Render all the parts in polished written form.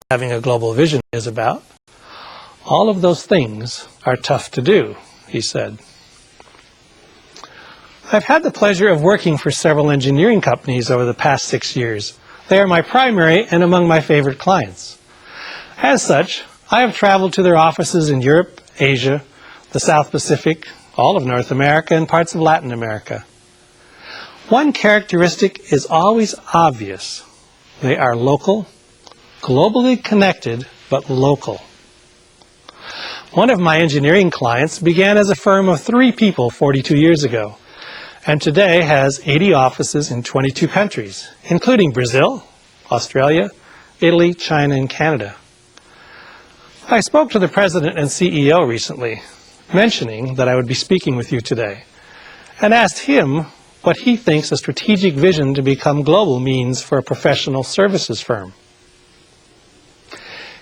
having a global vision is about. All of those things are tough to do, he said. I've had the pleasure of working for several engineering companies over the past 6 years. They are my primary and among my favorite clients. As such, I have traveled to their offices in Europe, Asia, the South Pacific, all of North America, and parts of Latin America. One characteristic is always obvious. They are local, globally connected, but local. One of my engineering clients began as a firm of 3 people 42 years ago, and today has 80 offices in 22 countries, including Brazil, Australia, Italy, China, and Canada. I spoke to the president and CEO recently, mentioning that I would be speaking with you today, and asked him what he thinks a strategic vision to become global means for a professional services firm.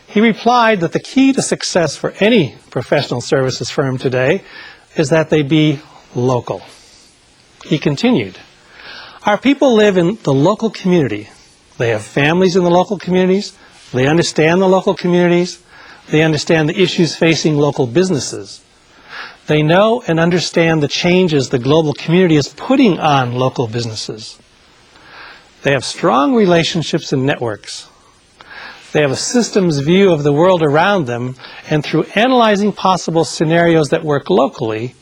He replied that the key to success for any professional services firm today is that they be local. He continued, our people live in the local community. They have families in the local communities. They understand the local communities. They understand the issues facing local businesses. They know and understand the changes the global community is putting on local businesses. They have strong relationships and networks. They have a systems view of the world around them, and through analyzing possible scenarios that work locally,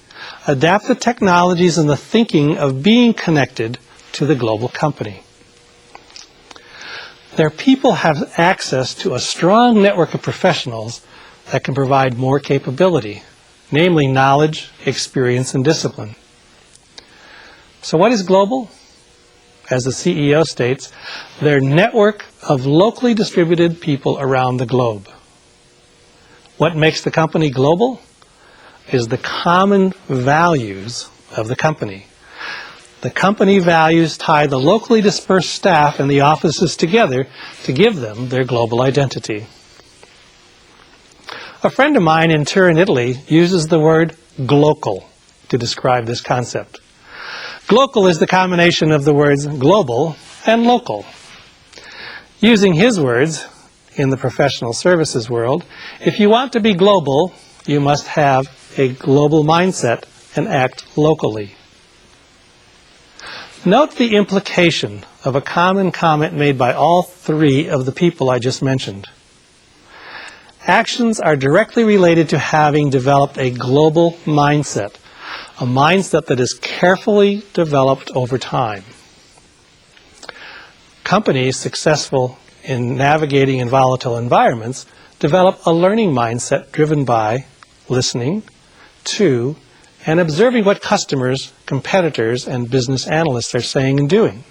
adapt the technologies and the thinking of being connected to the global company. Their people have access to a strong network of professionals that can provide more capability, namely knowledge, experience, and discipline. So what is global? As the CEO states, their network of locally distributed people around the globe. What makes the company global is the common values of the company. The company values tie the locally dispersed staff and the offices together to give them their global identity. A friend of mine in Turin, Italy, uses the word glocal to describe this concept. Glocal is the combination of the words global and local. Using his words, in the professional services world, if you want to be global, you must have a global mindset and act locally. Note the implication of a common comment made by all 3 of the people I just mentioned. Actions are directly related to having developed a global mindset, a mindset that is carefully developed over time. Companies successful in navigating in volatile environments develop a learning mindset driven by listening to and observing what customers, competitors, and business analysts are saying and doing.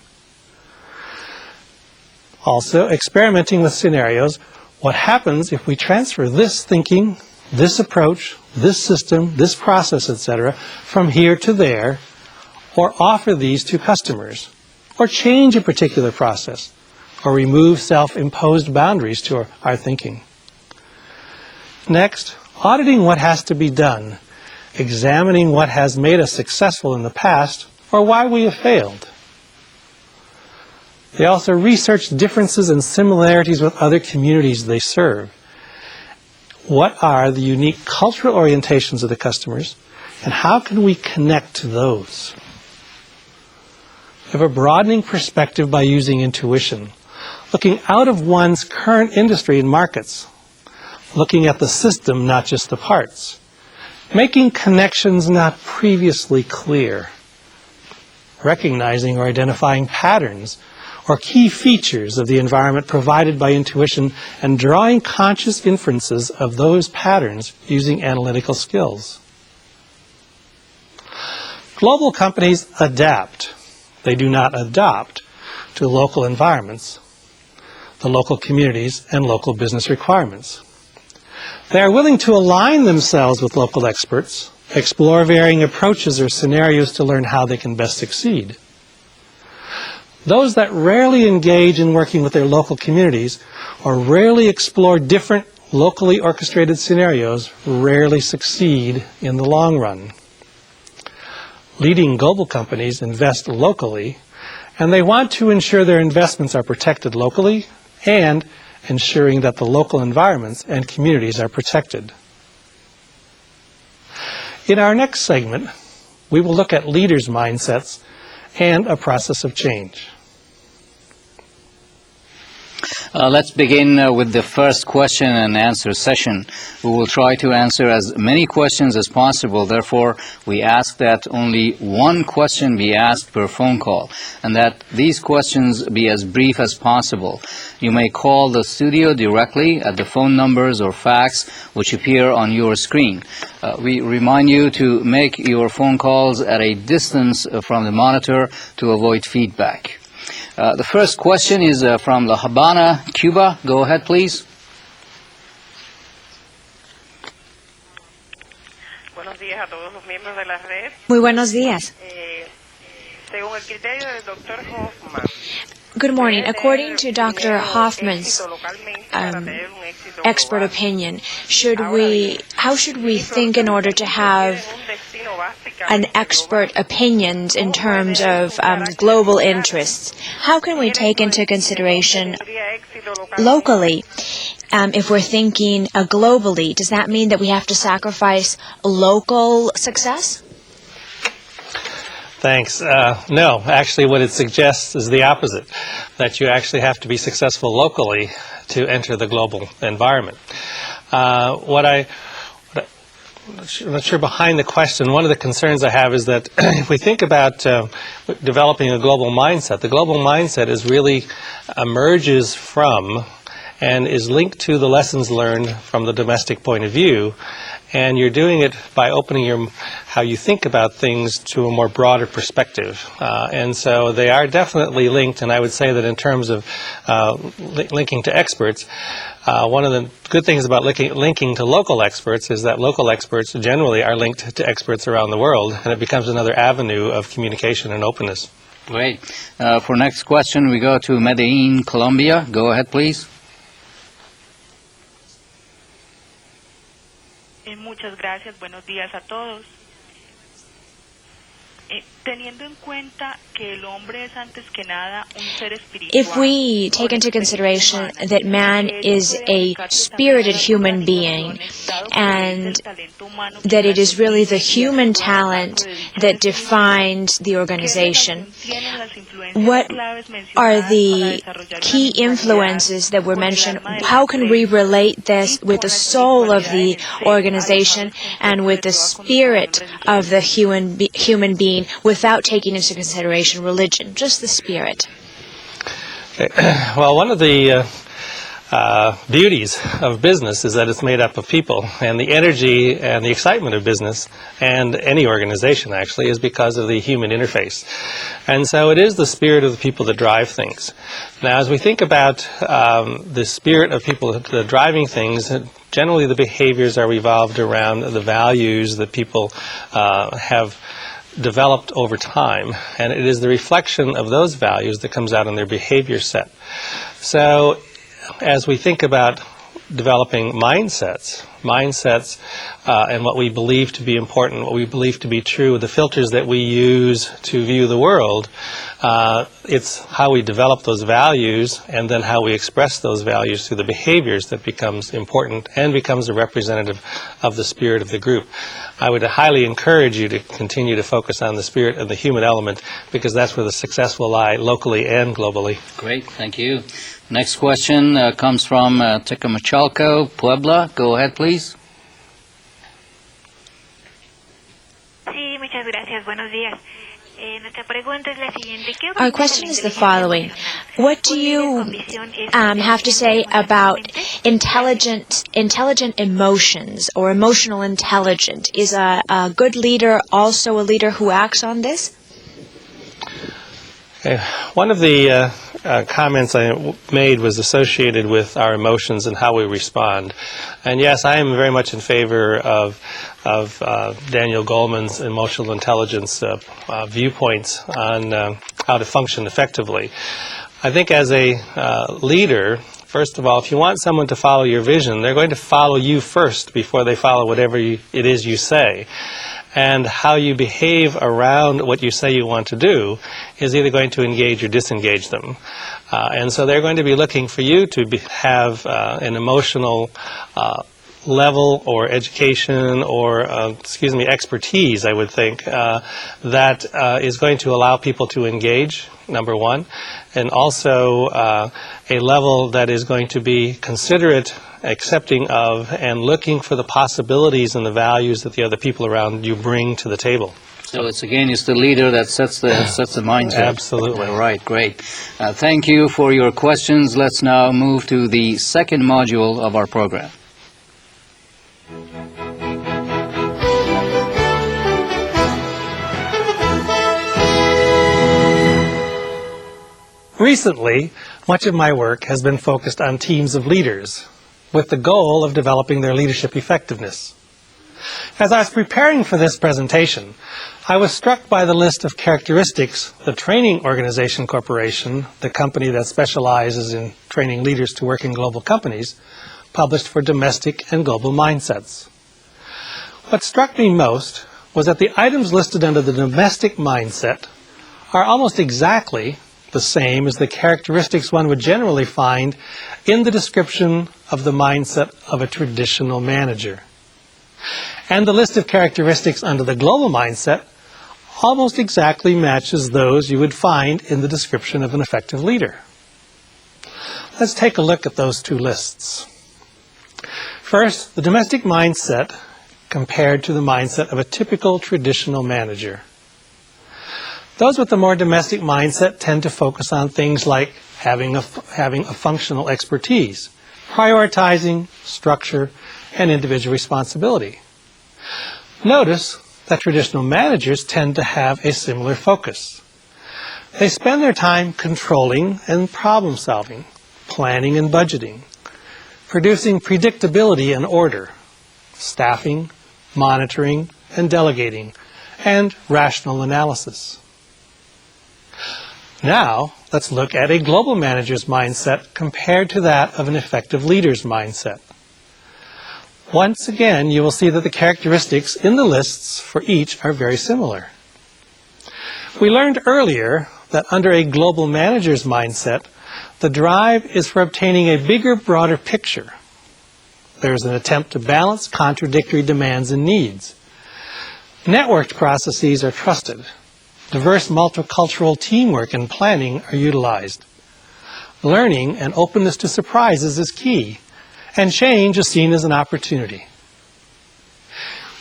Also, experimenting with scenarios. What happens if we transfer this thinking, this approach, this system, this process, etc., from here to there, or offer these to customers, or change a particular process, or remove self-imposed boundaries to our thinking. Next, auditing what has to be done, examining what has made us successful in the past, or why we have failed. They also research differences and similarities with other communities they serve. What are the unique cultural orientations of the customers, and how can we connect to those? They have a broadening perspective by using intuition, looking out of one's current industry and markets, looking at the system, not just the parts, making connections not previously clear, recognizing or identifying patterns or key features of the environment provided by intuition, and drawing conscious inferences of those patterns using analytical skills. Global companies adapt. They do not adopt to local environments, the local communities, and local business requirements. They are willing to align themselves with local experts, explore varying approaches or scenarios to learn how they can best succeed. Those that rarely engage in working with their local communities or rarely explore different locally orchestrated scenarios rarely succeed in the long run. Leading global companies invest locally, and they want to ensure their investments are protected locally and ensuring that the local environments and communities are protected. In our next segment, we will look at leaders' mindsets and a process of change. Let's begin with the first question and answer session. We will try to answer as many questions as possible. Therefore, we ask that only one question be asked per phone call, and that these questions be as brief as possible. You may call the studio directly at the phone numbers or fax which appear on your screen. We remind you to make your phone calls at a distance from the monitor to avoid feedback. The first question is from La Habana, Cuba. Go ahead, please. Buenos días a todos los miembros de la red. Muy buenos días. Según el criterio del Dr. Hoffmann, Good morning. According to Dr. Hoffmann's expert opinion, how should we think in order to have an expert opinion in terms of global interests? How can we take into consideration locally? If we're thinking globally, does that mean that we have to sacrifice local success? Thanks. No, actually what it suggests is the opposite, that you actually have to be successful locally to enter the global environment. I'm not sure behind the question, one of the concerns I have is that if we think about developing a global mindset, the global mindset is really emerges from and is linked to the lessons learned from the domestic point of view, and you're doing it by opening how you think about things to a more broader perspective. And so they are definitely linked, and I would say that in terms of linking to experts, one of the good things about linking to local experts is that local experts generally are linked to experts around the world, and it becomes another avenue of communication and openness. Great. For next question, we go to Medellin, Colombia. Go ahead, please. Muchas gracias. Buenos días a todos. Teniendo en cuenta que el hombre es antes que nada un ser espiritual. If we take into consideration that man is a spirited human being and that it is really the human talent that defines the organization, what are the key influences that were mentioned? How can we relate this with the soul of the organization and with the spirit of the human being without taking into consideration religion, just the spirit? Well, one of the beauties of business is that it's made up of people, and the energy and the excitement of business and any organization actually is because of the human interface. And so it is the spirit of the people that drive things. Now, as we think about the spirit of people that are driving things, generally the behaviors are revolved around the values that people have developed over time, and it is the reflection of those values that comes out in their behavior set. So as we think about developing mindsets and what we believe to be important, what we believe to be true, the filters that we use to view the world, it's how we develop those values and then how we express those values through the behaviors that becomes important and becomes a representative of the spirit of the group. I would highly encourage you to continue to focus on the spirit and the human element, because that's where the success will lie locally and globally. Great, thank you. Next question comes from Tecamachalco, Puebla. Go ahead, please. Sí, muchas gracias. Buenos días. Nuestra pregunta es la siguiente. Our question is the following. What do you have to say about intelligent emotions or emotional intelligence? Is a good leader also a leader who acts on this? One of the comments I made was associated with our emotions and how we respond. And yes, I am very much in favor of Daniel Goleman's emotional intelligence viewpoints on how to function effectively. I think as a leader, First of all, if you want someone to follow your vision, they're going to follow you first before they follow whatever it is you say. And how you behave around what you say you want to do is either going to engage or disengage them. And so they're going to be looking for you to have an emotional level or education or, expertise, I would think, that is going to allow people to engage, number one, and also a level that is going to be considerate, accepting of, and looking for the possibilities and the values that the other people around you bring to the table. So it's the leader that sets the mindset. Absolutely. All right, great. Thank you for your questions. Let's now move to the second module of our program. Recently, much of my work has been focused on teams of leaders, with the goal of developing their leadership effectiveness. As I was preparing for this presentation, I was struck by the list of characteristics the Training Organization Corporation, the company that specializes in training leaders to work in global companies, published for domestic and global mindsets. What struck me most was that the items listed under the domestic mindset are almost exactly the same as the characteristics one would generally find in the description of the mindset of a traditional manager. And the list of characteristics under the global mindset almost exactly matches those you would find in the description of an effective leader. Let's take a look at those two lists. First, the domestic mindset compared to the mindset of a typical traditional manager. Those with the more domestic mindset tend to focus on things like having a functional expertise, prioritizing, structure, and individual responsibility. Notice that traditional managers tend to have a similar focus. They spend their time controlling and problem solving, planning and budgeting, producing predictability and order, staffing, monitoring and delegating, and rational analysis. Now, let's look at a global manager's mindset compared to that of an effective leader's mindset. Once again, you will see that the characteristics in the lists for each are very similar. We learned earlier that under a global manager's mindset, the drive is for obtaining a bigger, broader picture. There is an attempt to balance contradictory demands and needs. Networked processes are trusted. Diverse multicultural teamwork and planning are utilized. Learning and openness to surprises is key, and change is seen as an opportunity.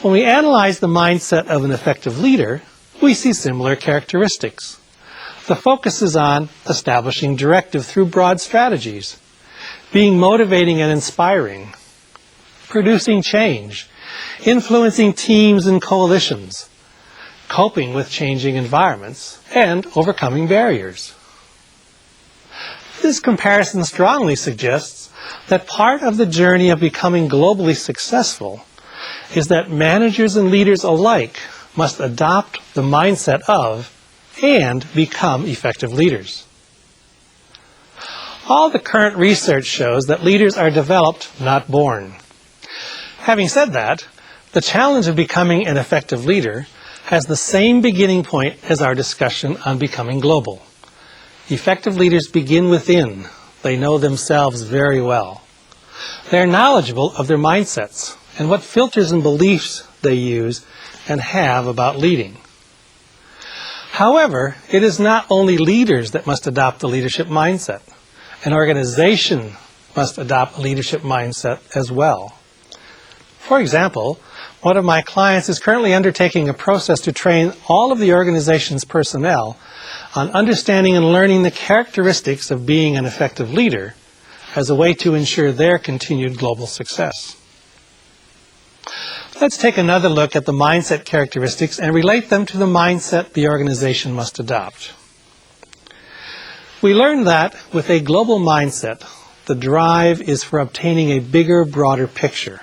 When we analyze the mindset of an effective leader, we see similar characteristics. The focus is on establishing directive through broad strategies, being motivating and inspiring, producing change, influencing teams and coalitions, coping with changing environments, and overcoming barriers. This comparison strongly suggests that part of the journey of becoming globally successful is that managers and leaders alike must adopt the mindset of and become effective leaders. All the current research shows that leaders are developed, not born. Having said that, the challenge of becoming an effective leader has the same beginning point as our discussion on becoming global. Effective leaders begin within. They know themselves very well. They're knowledgeable of their mindsets and what filters and beliefs they use and have about leading. However, it is not only leaders that must adopt the leadership mindset. An organization must adopt a leadership mindset as well. For example, one of my clients is currently undertaking a process to train all of the organization's personnel on understanding and learning the characteristics of being an effective leader as a way to ensure their continued global success. Let's take another look at the mindset characteristics and relate them to the mindset the organization must adopt. We learned that with a global mindset, the drive is for obtaining a bigger, broader picture.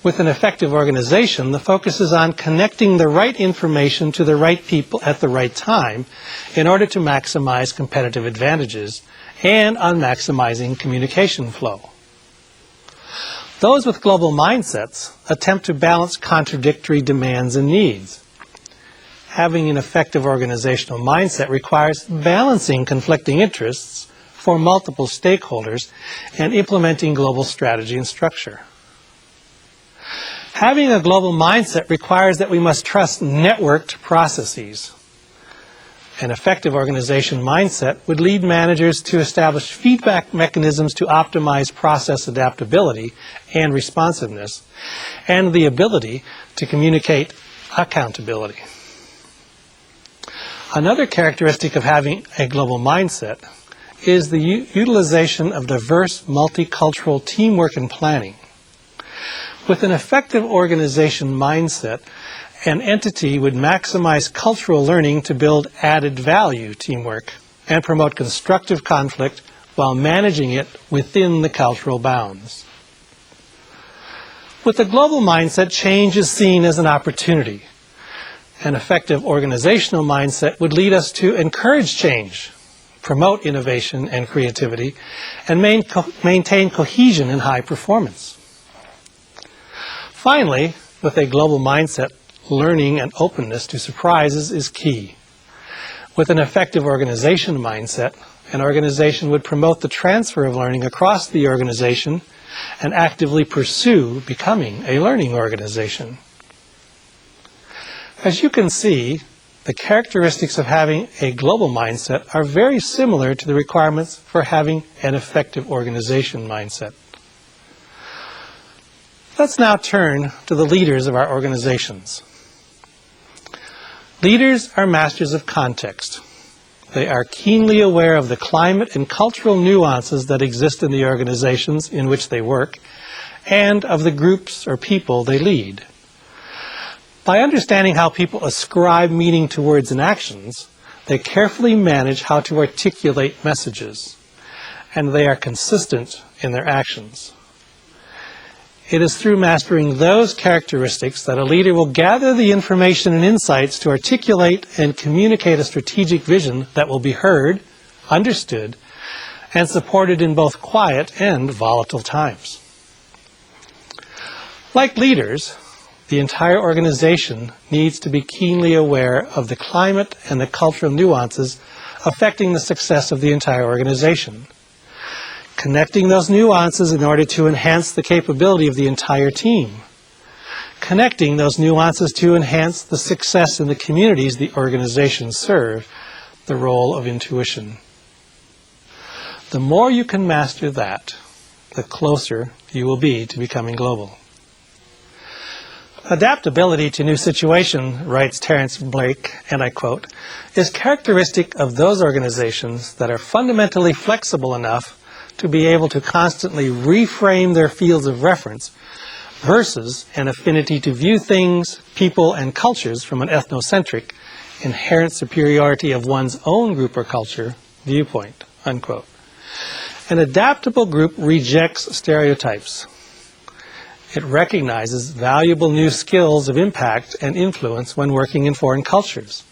With an effective organization, the focus is on connecting the right information to the right people at the right time in order to maximize competitive advantages and on maximizing communication flow. Those with global mindsets attempt to balance contradictory demands and needs. Having an effective organizational mindset requires balancing conflicting interests for multiple stakeholders and implementing global strategy and structure. Having a global mindset requires that we must trust networked processes. An effective organization mindset would lead managers to establish feedback mechanisms to optimize process adaptability and responsiveness, and the ability to communicate accountability. Another characteristic of having a global mindset is the utilization of diverse multicultural teamwork and planning. With an effective organization mindset, an entity would maximize cultural learning to build added value teamwork and promote constructive conflict while managing it within the cultural bounds. With a global mindset, change is seen as an opportunity. An effective organizational mindset would lead us to encourage change, promote innovation and creativity, and maintain cohesion and high performance. Finally, with a global mindset, learning and openness to surprises is key. With an effective organization mindset, an organization would promote the transfer of learning across the organization and actively pursue becoming a learning organization. As you can see, the characteristics of having a global mindset are very similar to the requirements for having an effective organization mindset. Let's now turn to the leaders of our organizations. Leaders are masters of context. They are keenly aware of the climate and cultural nuances that exist in the organizations in which they work and of the groups or people they lead. By understanding how people ascribe meaning to words and actions, they carefully manage how to articulate messages, and they are consistent in their actions. It is through mastering those characteristics that a leader will gather the information and insights to articulate and communicate a strategic vision that will be heard, understood, and supported in both quiet and volatile times. Like leaders, the entire organization needs to be keenly aware of the climate and the cultural nuances affecting the success of the entire organization. Connecting those nuances in order to enhance the capability of the entire team. Connecting those nuances to enhance the success in the communities the organizations serve, the role of intuition. The more you can master that, the closer you will be to becoming global. Adaptability to new situation, writes Terence Blake, and I quote, is characteristic of those organizations that are fundamentally flexible enough to be able to constantly reframe their fields of reference versus an affinity to view things, people, and cultures from an ethnocentric, inherent superiority of one's own group or culture viewpoint, unquote. An adaptable group rejects stereotypes. It recognizes valuable new skills of impact and influence when working in foreign cultures.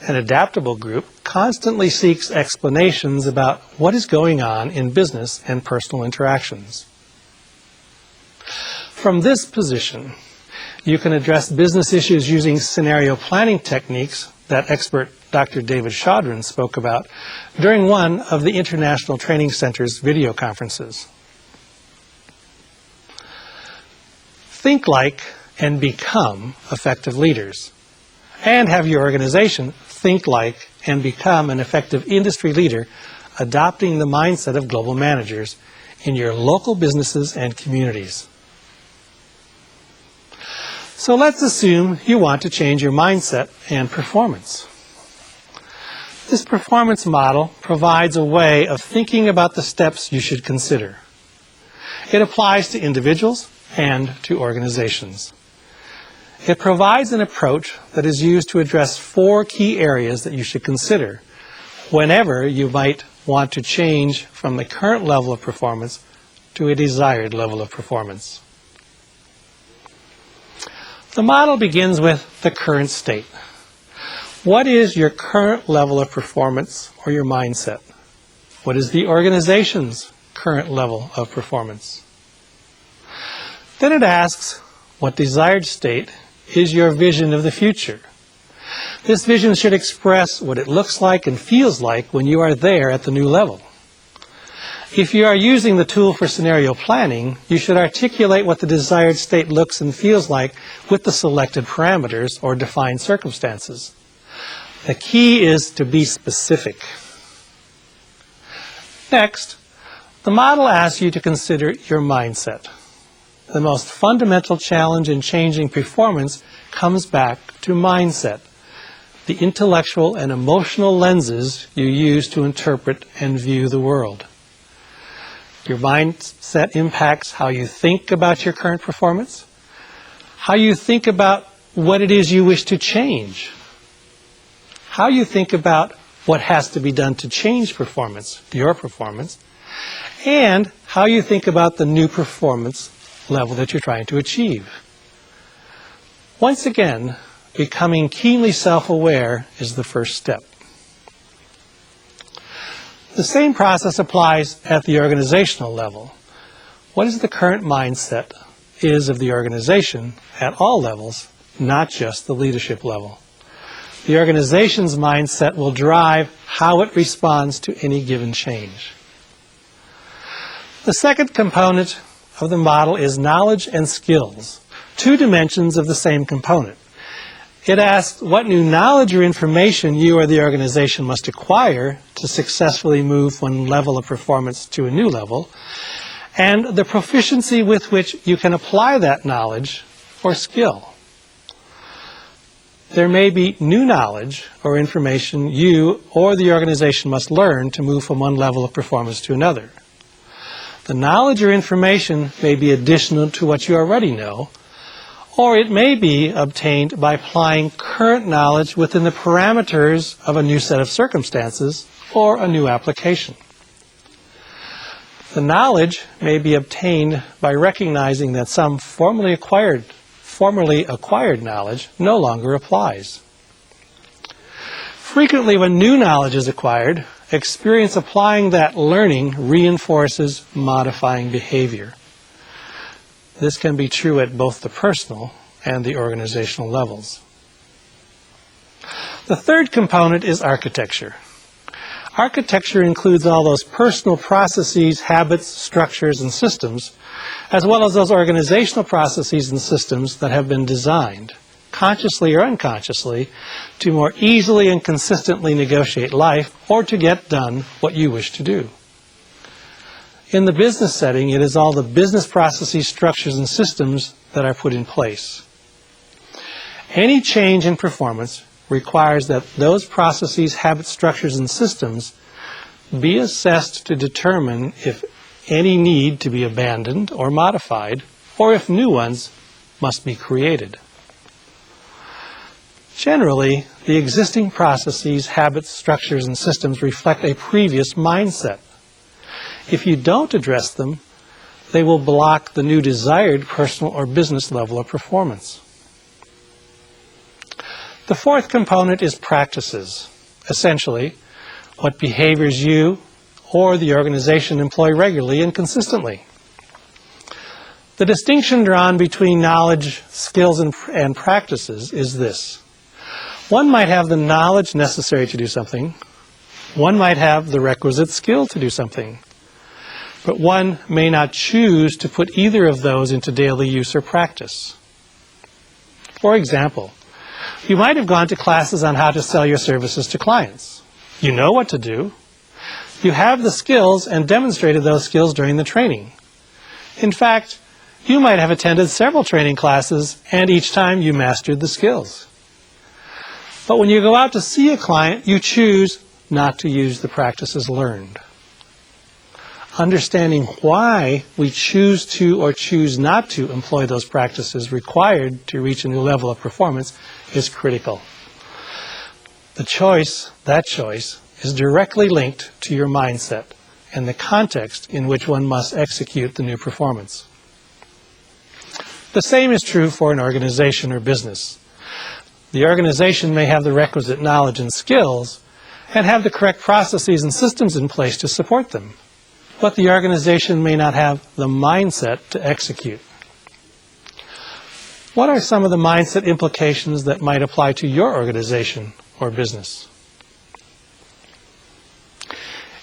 An adaptable group constantly seeks explanations about what is going on in business and personal interactions. From this position, you can address business issues using scenario planning techniques that expert Dr. David Chaudron spoke about during one of the International Training Center's video conferences. Think like and become effective leaders, and have your organization think like and become an effective industry leader, adopting the mindset of global managers in your local businesses and communities. So let's assume you want to change your mindset and performance. This performance model provides a way of thinking about the steps you should consider. It applies to individuals and to organizations. It provides an approach that is used to address 4 key areas that you should consider whenever you might want to change from the current level of performance to a desired level of performance. The model begins with the current state. What is your current level of performance or your mindset? What is the organization's current level of performance? Then it asks, what desired state is your vision of the future? This vision should express what it looks like and feels like when you are there at the new level. If you are using the tool for scenario planning, you should articulate what the desired state looks and feels like with the selected parameters or defined circumstances. The key is to be specific. Next, the model asks you to consider your mindset. The most fundamental challenge in changing performance comes back to mindset, the intellectual and emotional lenses you use to interpret and view the world. Your mindset impacts how you think about your current performance, how you think about what it is you wish to change, how you think about what has to be done to change performance, your performance, and how you think about the new performance level that you're trying to achieve. Once again, becoming keenly self-aware is the first step. The same process applies at the organizational level. What is the current mindset is of the organization at all levels, not just the leadership level? The organization's mindset will drive how it responds to any given change. The second component of the model is knowledge and skills, two dimensions of the same component. It asks what new knowledge or information you or the organization must acquire to successfully move one level of performance to a new level, and the proficiency with which you can apply that knowledge or skill. There may be new knowledge or information you or the organization must learn to move from one level of performance to another. The knowledge or information may be additional to what you already know, or it may be obtained by applying current knowledge within the parameters of a new set of circumstances or a new application. The knowledge may be obtained by recognizing that some formerly acquired knowledge no longer applies. Frequently, when new knowledge is acquired, experience applying that learning reinforces modifying behavior. This can be true at both the personal and the organizational levels. The third component is architecture. Architecture includes all those personal processes, habits, structures, and systems, as well as those organizational processes and systems that have been designed, consciously or unconsciously, to more easily and consistently negotiate life or to get done what you wish to do. In the business setting, it is all the business processes, structures, and systems that are put in place. Any change in performance requires that those processes, habits, structures, and systems be assessed to determine if any need to be abandoned or modified, or if new ones must be created. Generally, the existing processes, habits, structures, and systems reflect a previous mindset. If you don't address them, they will block the new desired personal or business level of performance. The fourth component is practices. Essentially, what behaviors you or the organization employ regularly and consistently. The distinction drawn between knowledge, skills, and practices is this. One might have the knowledge necessary to do something. One might have the requisite skill to do something. But one may not choose to put either of those into daily use or practice. For example, you might have gone to classes on how to sell your services to clients. You know what to do. You have the skills and demonstrated those skills during the training. In fact, you might have attended several training classes, and each time you mastered the skills. But when you go out to see a client, you choose not to use the practices learned. Understanding why we choose to or choose not to employ those practices required to reach a new level of performance is critical. That choice is directly linked to your mindset and the context in which one must execute the new performance. The same is true for an organization or business. The organization may have the requisite knowledge and skills, and have the correct processes and systems in place to support them, but the organization may not have the mindset to execute. What are some of the mindset implications that might apply to your organization or business?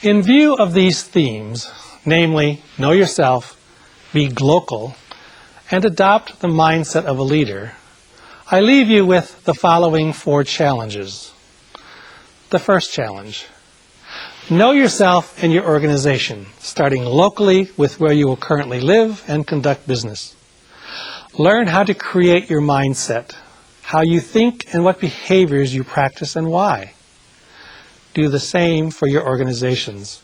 In view of these themes, namely, know yourself, be glocal, and adopt the mindset of a leader, I leave you with the following 4 challenges. The first challenge: know yourself and your organization, starting locally with where you will currently live and conduct business. Learn how to create your mindset, how you think and what behaviors you practice and why. Do the same for your organizations.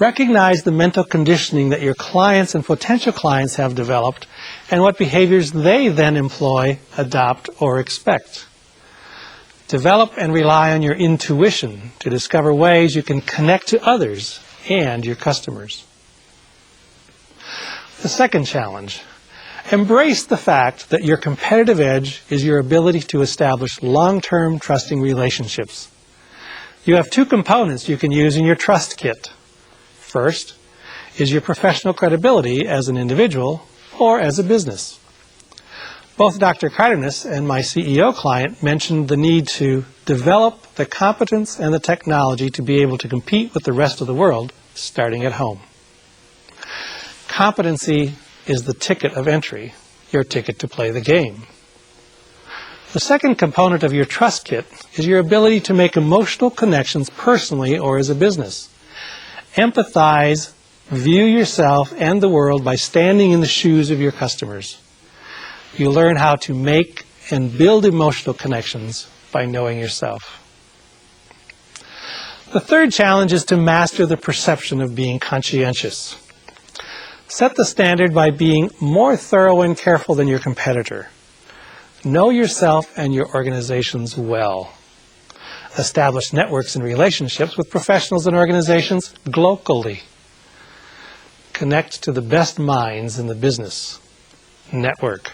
Recognize the mental conditioning that your clients and potential clients have developed and what behaviors they then employ, adopt, or expect. Develop and rely on your intuition to discover ways you can connect to others and your customers. The second challenge: embrace the fact that your competitive edge is your ability to establish long-term trusting relationships. You have 2 components you can use in your trust kit. First is your professional credibility as an individual or as a business. Both Dr. Cardenas and my CEO client mentioned the need to develop the competence and the technology to be able to compete with the rest of the world, starting at home. Competency is the ticket of entry, your ticket to play the game. The second component of your trust kit is your ability to make emotional connections personally or as a business. Empathize, view yourself and the world by standing in the shoes of your customers. You learn how to make and build emotional connections by knowing yourself. The third challenge is to master the perception of being conscientious. Set the standard by being more thorough and careful than your competitor. Know yourself and your organizations well. Establish networks and relationships with professionals and organizations globally. Connect to the best minds in the business. Network.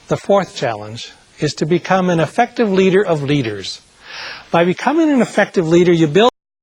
The fourth challenge is to become an effective leader of leaders. By becoming an effective leader, you build